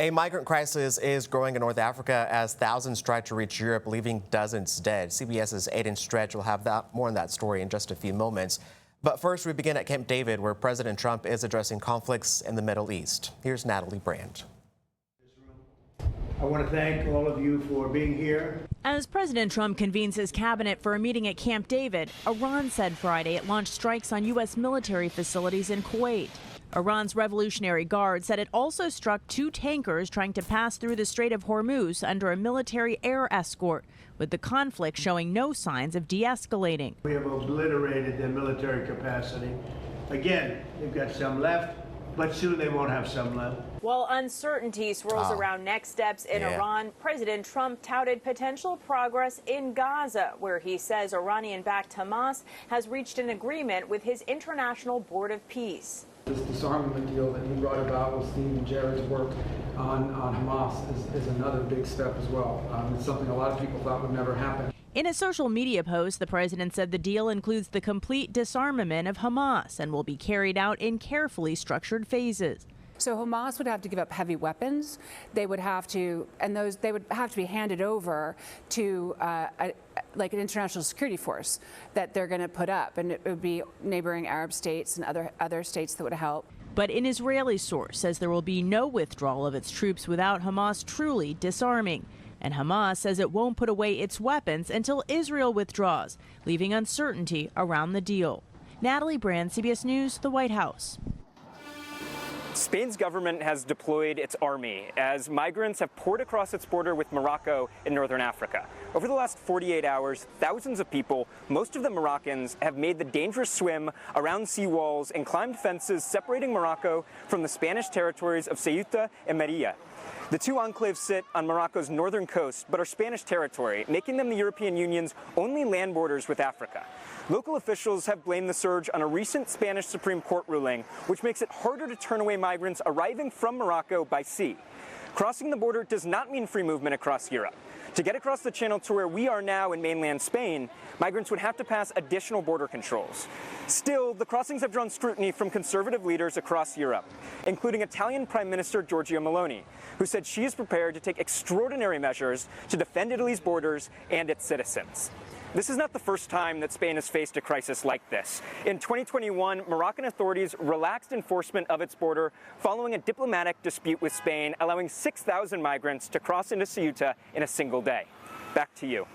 A migrant crisis is growing in North Africa as thousands try to reach Europe, leaving dozens dead. CBS's Aiden Stretch will have more on that story in just a few moments. But first, we begin at Camp David, where President Trump is addressing conflicts in the Middle East. Here's Natalie Brand. I want to thank all of you for being here. As President Trump convenes his cabinet for a meeting at Camp David, Iran said Friday it launched strikes on U.S. military facilities in Kuwait. Iran's Revolutionary Guard said it also struck 2 tankers trying to pass through the Strait of Hormuz under a military air escort, with the conflict showing no signs of de-escalating. We have obliterated their military capacity. Again, they've got some left, but soon they won't have some left. While uncertainty swirls around next steps in Iran, President Trump touted potential progress in Gaza, where he says Iranian-backed Hamas has reached an agreement with his International Board of Peace. This disarmament deal that he brought about with Steve and Jared's work on Hamas is another big step as well. It's something a lot of people thought would never happen. In a social media post, the president said the deal includes the complete disarmament of Hamas and will be carried out in carefully structured phases. So Hamas would have to give up heavy weapons. They would have to, they would have to be handed over to like an international security force that they're going to put up, and it would be neighboring Arab states and other states that would help. But an Israeli source says there will be no withdrawal of its troops without Hamas truly disarming. And Hamas says it won't put away its weapons until Israel withdraws, leaving uncertainty around the deal. Natalie Brand, CBS News, the White House. Spain's government has deployed its army as migrants have poured across its border with Morocco in northern Africa. Over the last 48 hours, thousands of people, most of them Moroccans, have made the dangerous swim around seawalls and climbed fences separating Morocco from the Spanish territories of Ceuta and Melilla. The 2 enclaves sit on Morocco's northern coast, but are Spanish territory, making them the European Union's only land borders with Africa. Local officials have blamed the surge on a recent Spanish Supreme Court ruling, which makes it harder to turn away migrants arriving from Morocco by sea. Crossing the border does not mean free movement across Europe. To get across the channel to where we are now in mainland Spain, migrants would have to pass additional border controls. Still, the crossings have drawn scrutiny from conservative leaders across Europe, including Italian Prime Minister Giorgia Meloni, who said she is prepared to take extraordinary measures to defend Italy's borders and its citizens. This is not the first time that Spain has faced a crisis like this. In 2021, Moroccan authorities relaxed enforcement of its border following a diplomatic dispute with Spain, allowing 6,000 migrants to cross into Ceuta in a single day. Back to you.